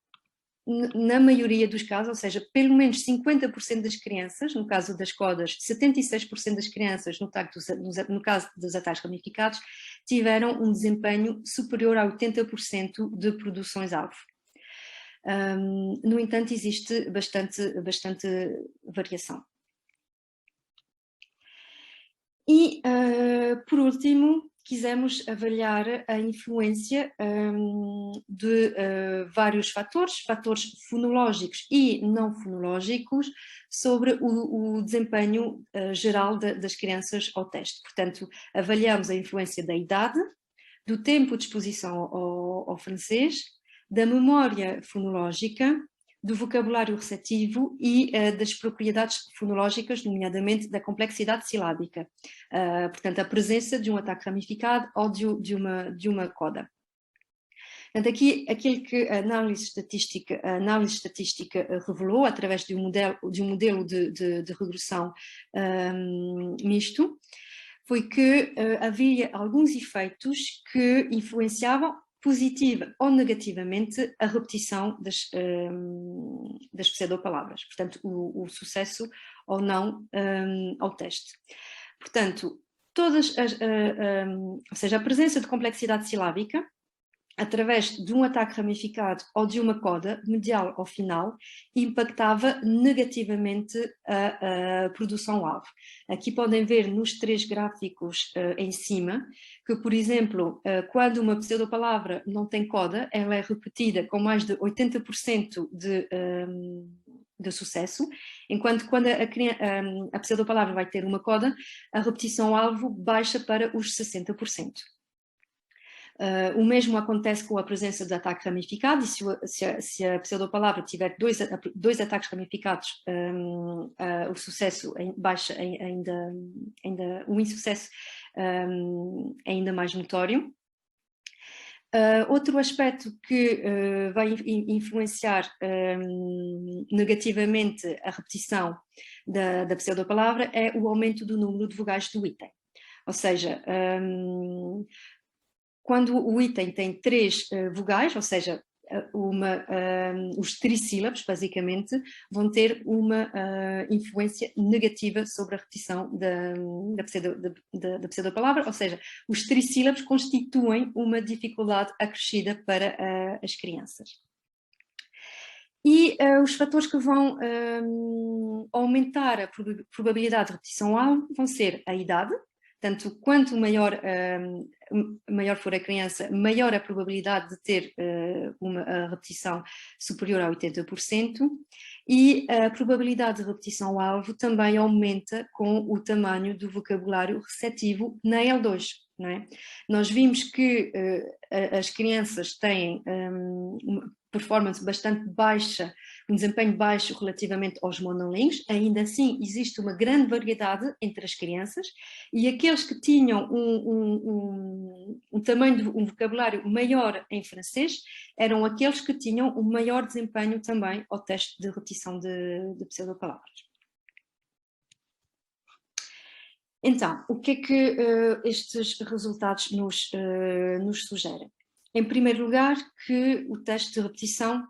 na maioria dos casos, ou seja, pelo menos 50% das crianças, no caso das codas, 76% das crianças, no caso dos ataques ramificados, tiveram um desempenho superior a 80% de produções-alvo. No entanto, existe bastante variação. E, por último, quisemos avaliar a influência de vários fatores fonológicos e não fonológicos sobre o desempenho geral das crianças ao teste. Portanto, avaliamos a influência da idade, do tempo de exposição ao francês, da memória fonológica, do vocabulário receptivo e das propriedades fonológicas, nomeadamente da complexidade silábica. Portanto, a presença de um ataque ramificado ou de uma coda. Portanto, aqui, aquilo que a análise estatística revelou, através de um modelo de regressão misto, foi que havia alguns efeitos que influenciavam positiva ou negativamente a repetição das pseudopalavras, portanto, o sucesso ou não ao teste. Portanto, ou seja, a presença de complexidade silábica, através de um ataque ramificado ou de uma coda, medial ou final, impactava negativamente a produção-alvo. Aqui podem ver nos três gráficos em cima, que, por exemplo, quando uma pseudopalavra não tem coda, ela é repetida com mais de 80% de sucesso, enquanto quando a pseudopalavra vai ter uma coda, a repetição-alvo baixa para os 60%. O mesmo acontece com a presença de ataque ramificado, e se a pseudopalavra tiver dois ataques ramificados, o sucesso baixa ainda o insucesso ainda mais notório. Outro aspecto que vai influenciar negativamente a repetição da pseudopalavra é o aumento do número de vogais do item. Ou seja, quando o item tem 3 vogais, ou seja, os trissílabos, basicamente, vão ter uma influência negativa sobre a repetição da pseudopalavra, ou seja, os trissílabos constituem uma dificuldade acrescida para as crianças. E os fatores que vão aumentar a probabilidade de repetição-alvo vão ser a idade. Portanto, quanto maior for a criança, maior a probabilidade de ter uma repetição superior a 80%, e a probabilidade de repetição-alvo também aumenta com o tamanho do vocabulário receptivo na L2. Não é? Nós vimos que as crianças têm uma performance bastante baixa um desempenho baixo relativamente aos monolíngues. Ainda assim, existe uma grande variedade entre as crianças, e aqueles que tinham um tamanho de um vocabulário maior em francês eram aqueles que tinham um maior desempenho também ao teste de repetição de pseudopalavras. Então, o que é que estes resultados nos sugerem? Em primeiro lugar, que o teste de repetição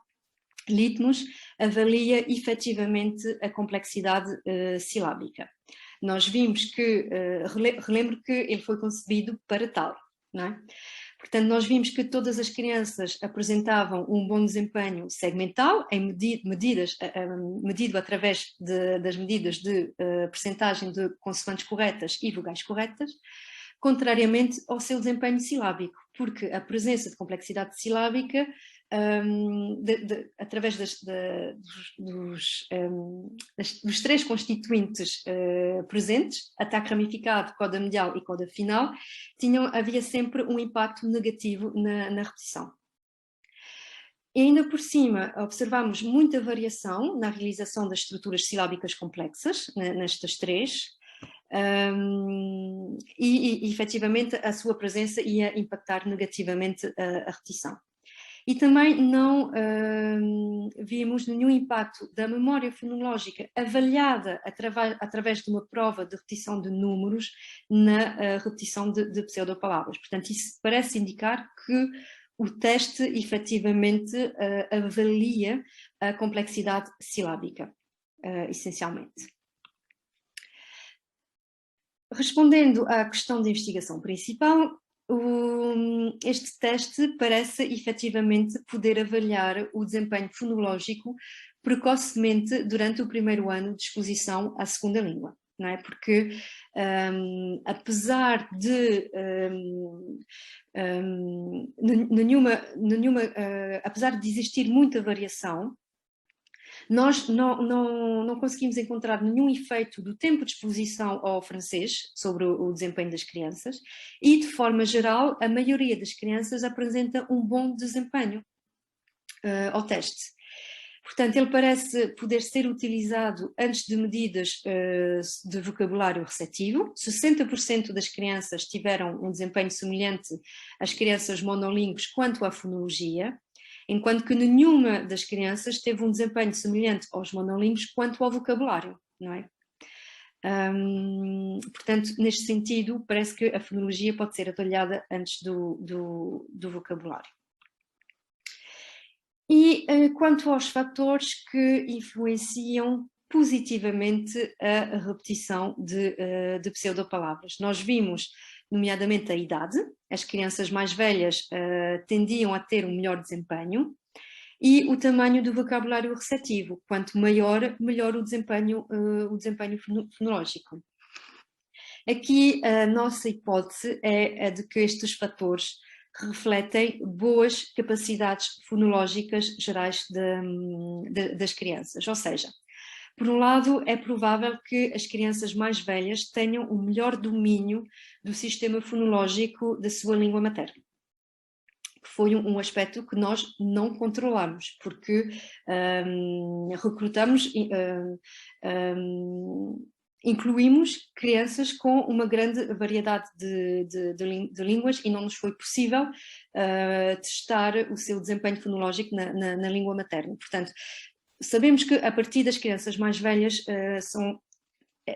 Litmus avalia efetivamente a complexidade silábica. Nós vimos que, relembro que ele foi concebido para tal, não é? Portanto, nós vimos que todas as crianças apresentavam um bom desempenho segmental, medido através das medidas de percentagem de consoantes corretas e vogais corretas, contrariamente ao seu desempenho silábico, porque a presença de complexidade silábica, através dos três constituintes presentes, ataque ramificado, coda medial e coda final, havia sempre um impacto negativo na repetição. E ainda por cima, observamos muita variação na realização das estruturas silábicas complexas, nestas três, e efetivamente a sua presença ia impactar negativamente a repetição. E também não vimos nenhum impacto da memória fonológica avaliada através de uma prova de repetição de números na repetição de pseudopalavras. Portanto, isso parece indicar que o teste efetivamente avalia a complexidade silábica, essencialmente. Respondendo à questão de investigação principal, este teste parece efetivamente poder avaliar o desempenho fonológico precocemente durante o primeiro ano de exposição à segunda língua, não é? Porque apesar de apesar de existir muita variação, nós não conseguimos encontrar nenhum efeito do tempo de exposição ao francês sobre o desempenho das crianças, e, de forma geral, a maioria das crianças apresenta um bom desempenho ao teste. Portanto, ele parece poder ser utilizado antes de medidas de vocabulário receptivo. 60% das crianças tiveram um desempenho semelhante às crianças monolíngues quanto à fonologia, enquanto que nenhuma das crianças teve um desempenho semelhante aos monolíngues quanto ao vocabulário, não é? Portanto, neste sentido, parece que a fonologia pode ser avaliada antes do vocabulário. E quanto aos fatores que influenciam positivamente a repetição de pseudopalavras, nós vimos nomeadamente a idade. As crianças mais velhas tendiam a ter um melhor desempenho, e o tamanho do vocabulário receptivo. Quanto maior, melhor o desempenho fonológico. Aqui a nossa hipótese é a de que estes fatores refletem boas capacidades fonológicas gerais das crianças, ou seja, por um lado, é provável que as crianças mais velhas tenham um melhor domínio do sistema fonológico da sua língua materna. Foi um aspecto que nós não controlamos, porque incluímos crianças com uma grande variedade de línguas, e não nos foi possível testar o seu desempenho fonológico na língua materna. Portanto, sabemos que a partir das crianças mais velhas,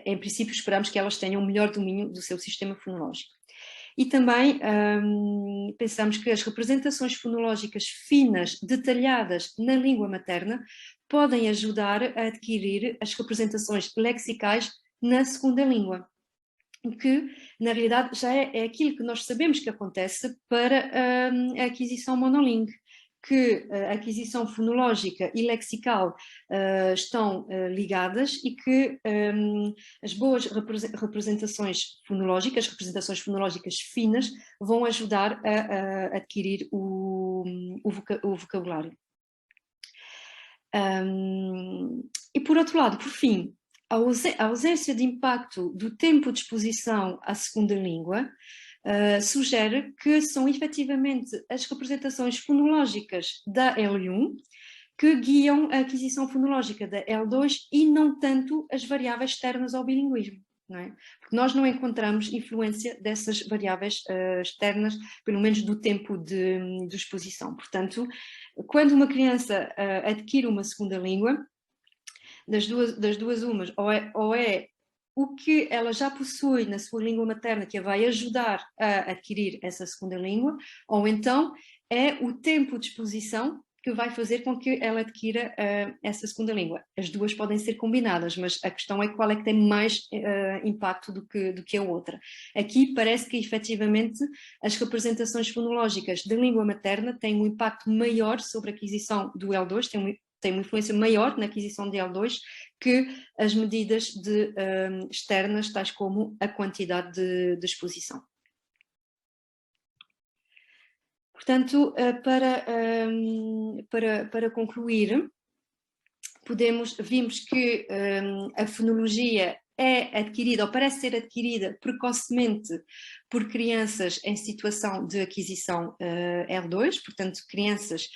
em princípio esperamos que elas tenham um melhor domínio do seu sistema fonológico. E também pensamos que as representações fonológicas finas, detalhadas na língua materna, podem ajudar a adquirir as representações lexicais na segunda língua, o que na realidade já é aquilo que nós sabemos que acontece para a aquisição monolingue, que a aquisição fonológica e lexical estão ligadas, e que as boas representações fonológicas finas, vão ajudar a adquirir o vocabulário. E por outro lado, por fim, a ausência de impacto do tempo de exposição à segunda língua sugere que são efetivamente as representações fonológicas da L1 que guiam a aquisição fonológica da L2 e não tanto as variáveis externas ao bilinguismo. Não é? Porque nós não encontramos influência dessas variáveis externas, pelo menos do tempo de exposição. Portanto, quando uma criança adquire uma segunda língua, das duas umas, ou é o que ela já possui na sua língua materna que a vai ajudar a adquirir essa segunda língua, ou então é o tempo de exposição que vai fazer com que ela adquira essa segunda língua. As duas podem ser combinadas, mas a questão é qual é que tem mais impacto do que a outra. Aqui parece que efetivamente as representações fonológicas da língua materna têm um impacto maior sobre a aquisição do L2, tem uma influência maior na aquisição de L2 que as medidas externas, tais como a quantidade de exposição. Portanto, para concluir, vimos que a fonologia é adquirida, ou parece ser adquirida precocemente por crianças em situação de aquisição L2, portanto, crianças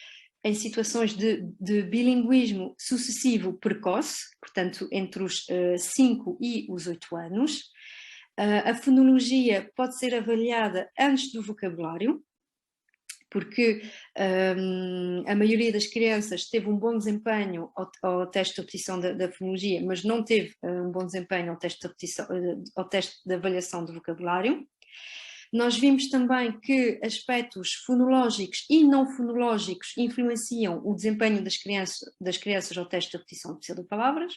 em situações de bilinguismo sucessivo precoce, portanto, entre os 5 e os 8 anos. A fonologia pode ser avaliada antes do vocabulário, porque a maioria das crianças teve um bom desempenho ao teste de aptidão da fonologia, mas não teve um bom desempenho ao teste de avaliação do vocabulário. Nós vimos também que aspectos fonológicos e não fonológicos influenciam o desempenho das crianças ao teste de aptidão de pseudopalavras.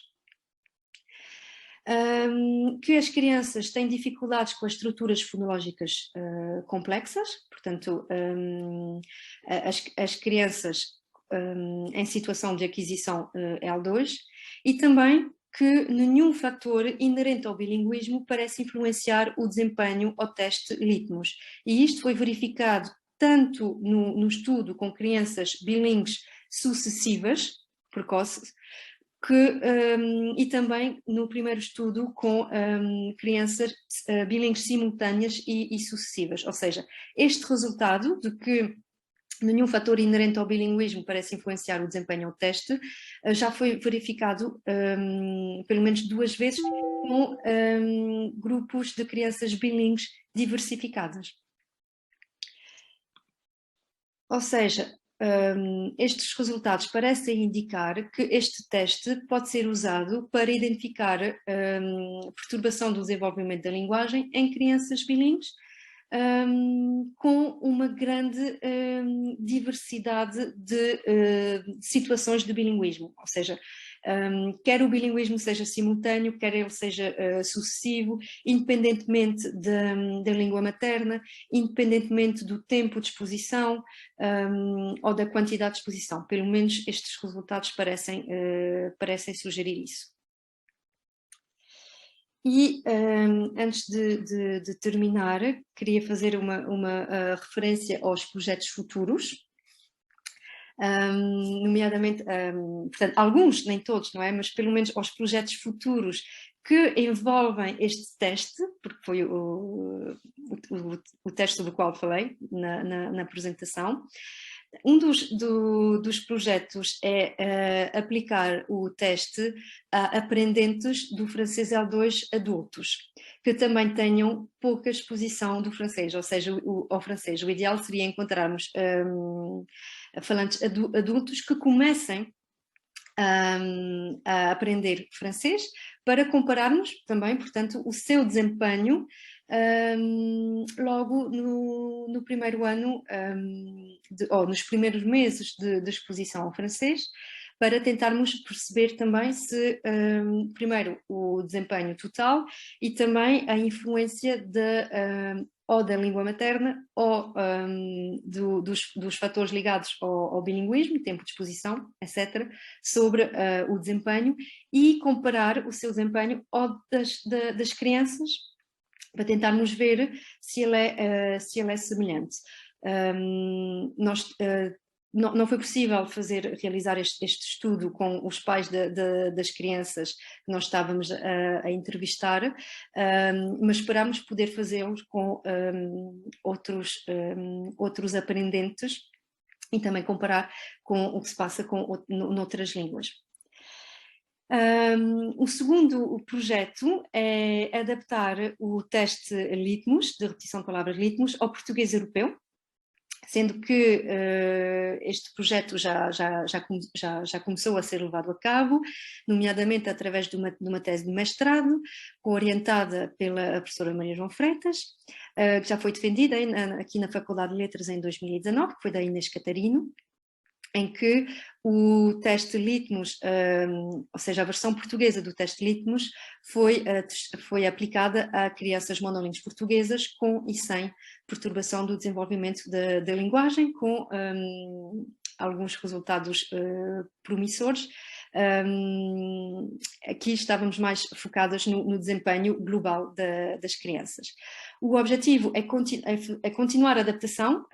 Que as crianças têm dificuldades com as estruturas fonológicas complexas, portanto, as crianças em situação de aquisição L2, e também que nenhum fator inerente ao bilinguismo parece influenciar o desempenho ao teste Litmus. E isto foi verificado tanto no estudo com crianças bilíngues sucessivas, precoces, e também no primeiro estudo com crianças bilíngues simultâneas e sucessivas. Ou seja, este resultado de que nenhum fator inerente ao bilinguismo parece influenciar o desempenho ao teste, já foi verificado pelo menos 2 vezes com grupos de crianças bilíngues diversificadas. Ou seja, estes resultados parecem indicar que este teste pode ser usado para identificar perturbação do desenvolvimento da linguagem em crianças bilíngues, com uma grande diversidade de situações de bilinguismo, ou seja, quer o bilinguismo seja simultâneo, quer ele seja sucessivo, independentemente da língua materna, independentemente do tempo de exposição ou da quantidade de exposição. Pelo menos estes resultados parecem sugerir isso. E antes de terminar, queria fazer uma referência aos projetos futuros, nomeadamente, portanto, alguns, nem todos, não é? Mas pelo menos aos projetos futuros que envolvem este teste, porque foi o teste sobre o qual falei na apresentação. Um dos projetos é aplicar o teste a aprendentes do francês L2 adultos, que também tenham pouca exposição do francês, ou seja, ao francês. O ideal seria encontrarmos falantes adultos que comecem a aprender francês, para compararmos também, portanto, o seu desempenho logo no primeiro ano, ou nos primeiros meses de exposição ao francês, para tentarmos perceber também se, primeiro, o desempenho total e também a influência ou da língua materna ou dos fatores ligados ao bilinguismo, tempo de exposição, etc., sobre o desempenho, e comparar o seu desempenho ao das crianças, para tentarmos ver se ele é semelhante. Não foi possível realizar este estudo com os pais das crianças que nós estávamos a entrevistar, mas esperámos poder fazê-los com outros aprendentes e também comparar com o que se passa noutras línguas. O segundo projeto é adaptar o teste Litmus, de repetição de palavras Litmus, ao português europeu, sendo que este projeto já começou a ser levado a cabo, nomeadamente através de uma tese de mestrado, orientada pela professora Maria João Freitas, que já foi defendida aqui na Faculdade de Letras em 2019, que foi da Inês Catarino, em que o teste Litmus, ou seja, a versão portuguesa do teste Litmus, foi aplicada a crianças monolíngues portuguesas com e sem perturbação do desenvolvimento da linguagem, com alguns resultados promissores. Aqui estávamos mais focadas no desempenho global das crianças. O objetivo é continuar a adaptação,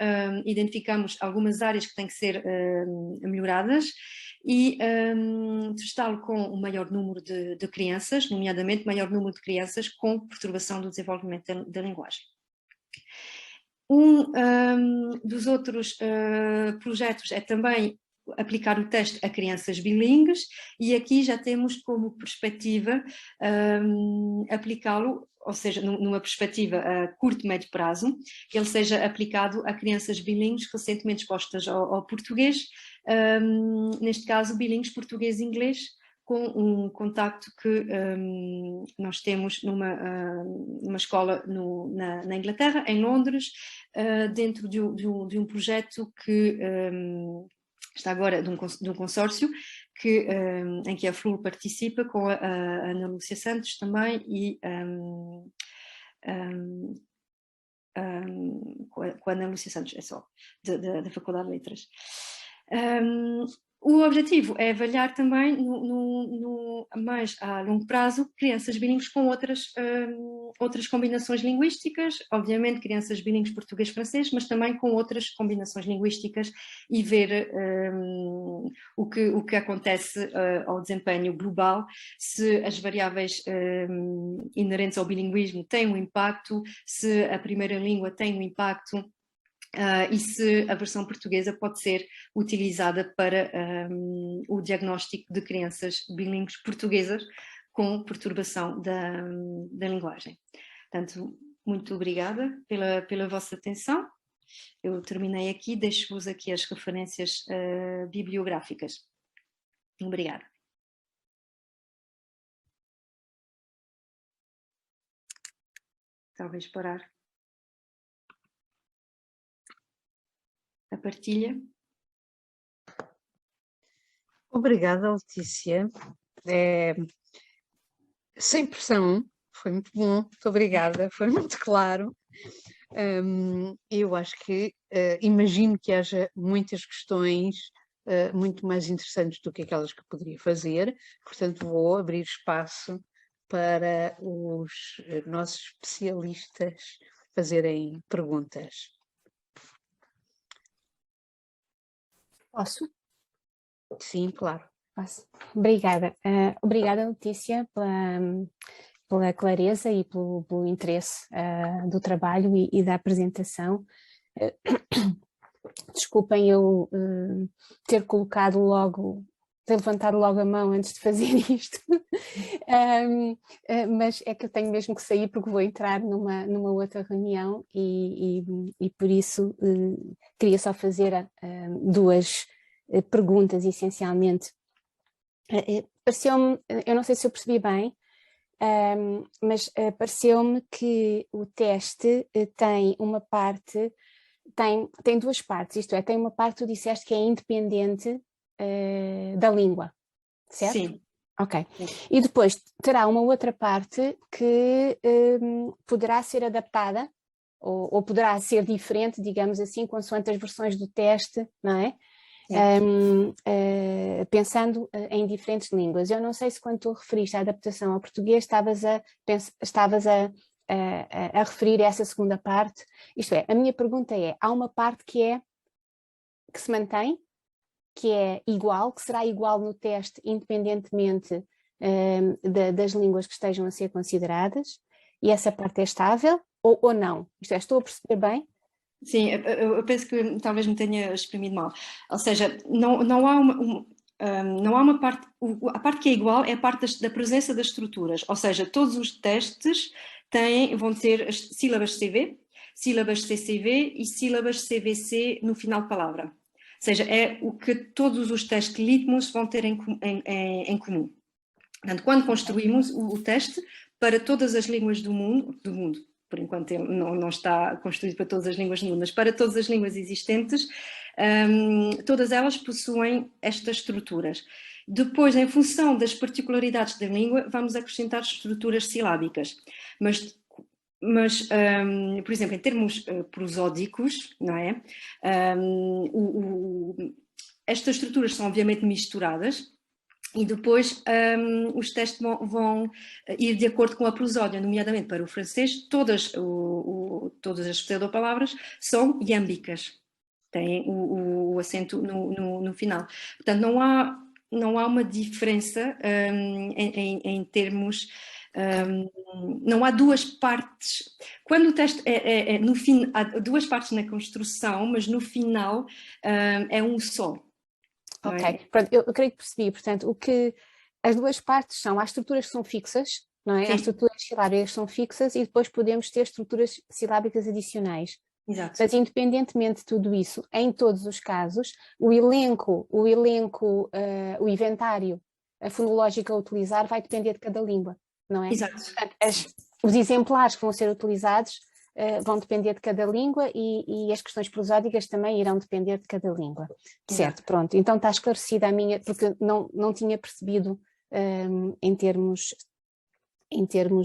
identificamos algumas áreas que têm que ser melhoradas e testá-lo com o maior número de crianças, nomeadamente maior número de crianças com perturbação do desenvolvimento da linguagem. Dos outros projetos é também aplicar o teste a crianças bilíngues, e aqui já temos como perspectiva aplicá-lo, ou seja, numa perspectiva a curto e médio prazo, que ele seja aplicado a crianças bilíngues recentemente expostas ao português, neste caso bilíngues português e inglês, com um contacto que nós temos numa escola na Inglaterra, em Londres, dentro de um projeto que está agora de um consórcio em que a FLUR participa, com a Ana Lúcia Santos também e com a Ana Lúcia Santos, é só, da Faculdade de Letras. O objetivo é avaliar também, mais a longo prazo, crianças bilíngues com outras combinações linguísticas, obviamente crianças bilíngues português-francês, mas também com outras combinações linguísticas, e ver o que acontece ao desempenho global, se as variáveis inerentes ao bilinguismo têm um impacto, se a primeira língua tem um impacto, e se a versão portuguesa pode ser utilizada para o diagnóstico de crianças bilíngues portuguesas com perturbação da linguagem. Portanto, muito obrigada pela vossa atenção. Eu terminei aqui, deixo-vos aqui as referências bibliográficas. Obrigada. Talvez parar a partilha. Obrigada, Letícia. Sem pressão, foi muito bom, muito obrigada, foi muito claro. Eu acho que, imagino que haja muitas questões muito mais interessantes do que aquelas que eu poderia fazer, portanto vou abrir espaço para os nossos especialistas fazerem perguntas. Posso? Sim, claro. Posso. Obrigada. Obrigada, Letícia, pela clareza e pelo interesse do trabalho e da apresentação. Desculpem eu ter levantado logo a mão antes de fazer isto, mas é que eu tenho mesmo que sair porque vou entrar numa outra reunião e por isso queria só fazer duas perguntas, essencialmente. Pareceu-me, eu não sei se eu percebi bem, mas pareceu-me que o teste tem uma parte, tem duas partes, isto é, tem uma parte que tu disseste que é independente da língua, certo? Sim. Ok. E depois terá uma outra parte que poderá ser adaptada ou poderá ser diferente, digamos assim, consoante as versões do teste, não é? Pensando em diferentes línguas. Eu não sei se quando tu referiste à adaptação ao português estavas a referir essa segunda parte. Isto é, a minha pergunta é, há uma parte que se mantém, que é igual, que será igual no teste independentemente das línguas que estejam a ser consideradas, e essa parte é estável ou não? Isto é, estou a perceber bem? Sim, eu penso que talvez me tenha exprimido mal. Ou seja, não há não há uma parte, a parte que é igual é a parte da presença das estruturas, ou seja, todos os testes vão ter as sílabas CV, sílabas CCV e sílabas CVC no final de palavra. Ou seja, é o que todos os testes de Litmus vão ter em comum. Portanto, quando construímos o teste para todas as línguas do mundo, por enquanto ele não está construído para todas as línguas do mundo, mas para todas as línguas existentes, todas elas possuem estas estruturas. Depois, em função das particularidades da língua, vamos acrescentar estruturas silábicas. Mas por exemplo, em termos prosódicos, não é? Estas estruturas são obviamente misturadas, e depois os testes vão ir de acordo com a prosódia, nomeadamente para o francês, todas as pseudopalavras são iâmbicas, têm o acento no final. Portanto, não há uma diferença em termos... não há duas partes. Quando o teste no fim, há duas partes na construção, mas no final é um só. Ok, pronto, eu creio que percebi, portanto, as duas partes são, há estruturas que são fixas, não é? Há estruturas silábicas que são fixas e depois podemos ter estruturas silábicas adicionais. Exato. Mas independentemente de tudo isso, em todos os casos, o inventário fonológico a utilizar vai depender de cada língua, não é? Exato. Portanto, os exemplares que vão ser utilizados vão depender de cada língua e as questões prosódicas também irão depender de cada língua. Certo, pronto. Então está esclarecida a minha, porque não tinha percebido em termos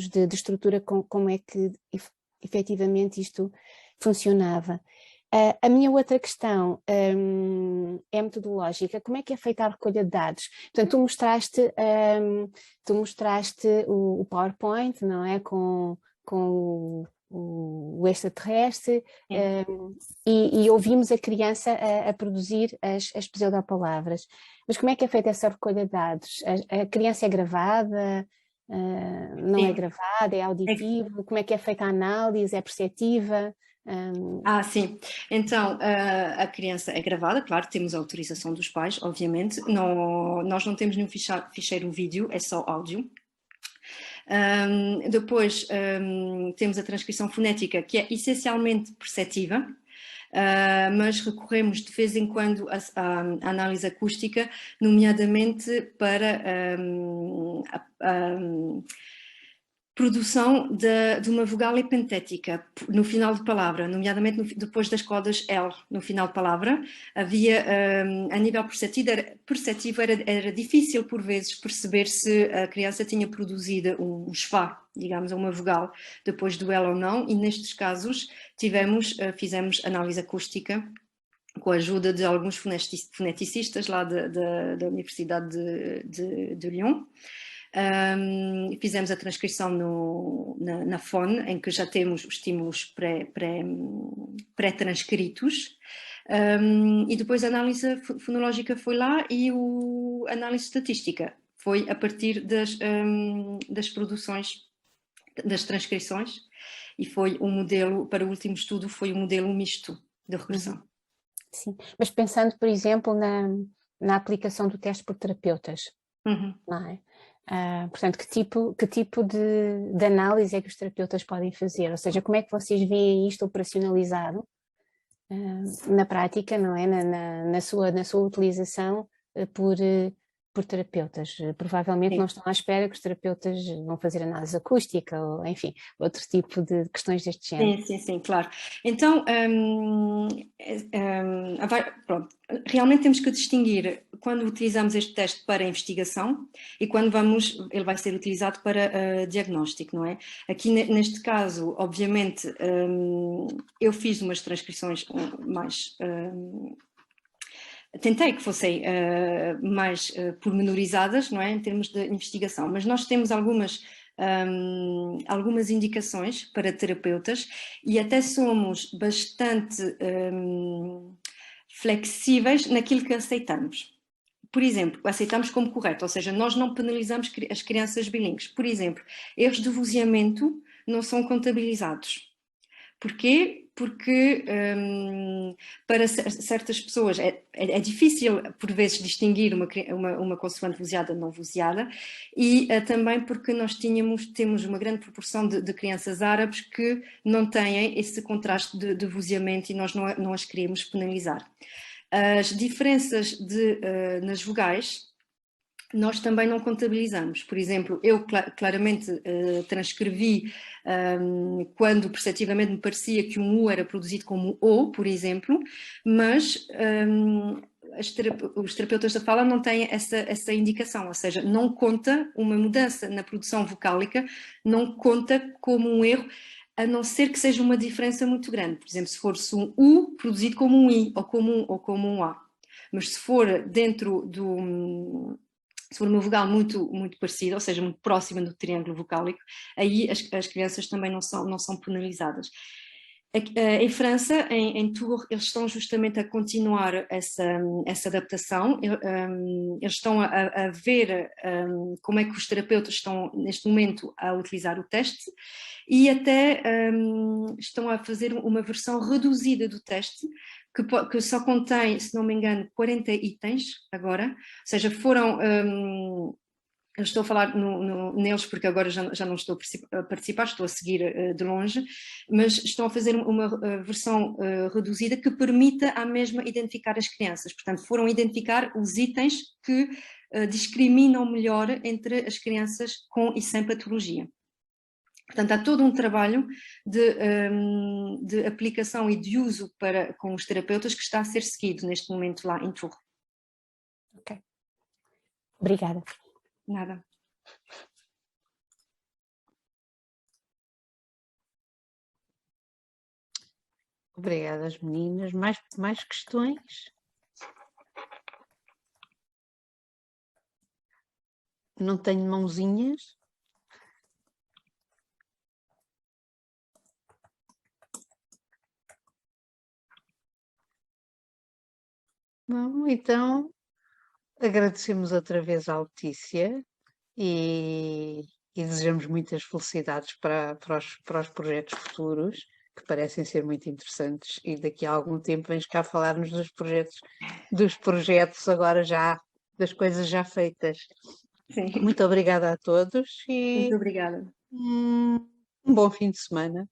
de estrutura como é que efetivamente isto funcionava. A minha outra questão é metodológica. Como é que é feita a recolha de dados? Portanto, tu mostraste o PowerPoint, não é? Com o extraterrestre e ouvimos a criança a produzir as pseudopalavras. Mas como é que é feita essa recolha de dados? A criança é gravada? Não é gravada? É auditivo? Como é que é feita a análise? É perceptiva? Sim. Então, a criança é gravada, claro, temos a autorização dos pais, obviamente. Nós não temos nenhum ficheiro vídeo, é só áudio. Depois temos a transcrição fonética, que é essencialmente perceptiva, mas recorremos de vez em quando à análise acústica, nomeadamente para produção de uma vogal epentética no final de palavra, nomeadamente depois das cordas L no final de palavra. Havia, a nível perceptivo era difícil por vezes perceber se a criança tinha produzido um schwa, digamos, uma vogal depois do L ou não, e nestes casos fizemos análise acústica com a ajuda de alguns foneticistas lá da Universidade de Lyon. Fizemos a transcrição na FON, em que já temos os estímulos pré-transcritos, e depois a análise fonológica foi lá e a análise estatística foi a partir das produções, das transcrições, e foi um modelo, para o último estudo, foi um modelo misto de regressão. Sim, mas pensando, por exemplo, na aplicação do teste por terapeutas, não é? Portanto, que tipo de análise é que os terapeutas podem fazer? Ou seja, como é que vocês veem isto operacionalizado na prática, não é? Na sua utilização por terapeutas? Provavelmente não estão à espera que os terapeutas vão fazer análise acústica ou, enfim, outro tipo de questões deste género. Sim, claro. Então, pronto, realmente temos que distinguir quando utilizamos este teste para investigação e quando ele vai ser utilizado para diagnóstico, não é? Aqui neste caso, obviamente, eu fiz umas transcrições mais... tentei que fossem mais pormenorizadas, não é, em termos de investigação, mas nós temos algumas indicações para terapeutas e até somos bastante flexíveis naquilo que aceitamos. Por exemplo, aceitamos como correto, ou seja, nós não penalizamos as crianças bilíngues. Por exemplo, erros de vozeamento não são contabilizados. Porquê? porque para certas pessoas é difícil, por vezes, distinguir uma consoante vozeada não vozeada, e também porque nós temos uma grande proporção de crianças árabes que não têm esse contraste de vozeamento e nós não as queremos penalizar. As diferenças nas vogais nós também não contabilizamos. Por exemplo, eu claramente transcrevi quando perceptivamente me parecia que um U era produzido como O, por exemplo, mas os terapeutas da fala não têm essa indicação, ou seja, não conta uma mudança na produção vocálica, não conta como um erro, a não ser que seja uma diferença muito grande. Por exemplo, se fosse um U produzido como um I ou como um A. Mas se for dentro se for uma vogal muito, muito parecida, ou seja, muito próxima do triângulo vocálico, aí as crianças também não são penalizadas. Em França, em Tours, eles estão justamente a continuar essa adaptação, eles estão a ver como é que os terapeutas estão neste momento a utilizar o teste e até estão a fazer uma versão reduzida do teste, que só contém, se não me engano, 40 itens agora, ou seja, foram... eu estou a falar neles porque agora já não estou a participar, estou a seguir de longe, mas estão a fazer uma versão reduzida que permita à mesma identificar as crianças. Portanto, foram identificar os itens que discriminam melhor entre as crianças com e sem patologia. Portanto, há todo um trabalho de aplicação e de uso com os terapeutas que está a ser seguido neste momento lá em Tours. Ok. Obrigada. Nada. Obrigada, as meninas. Mais questões? Não tenho mãozinhas. Não, então agradecemos outra vez à Letícia e desejamos muitas felicidades para os projetos futuros, que parecem ser muito interessantes, e daqui a algum tempo vens cá falar-nos dos projetos agora já, das coisas já feitas. Sim. Muito obrigada a todos e Muito obrigada. um bom fim de semana.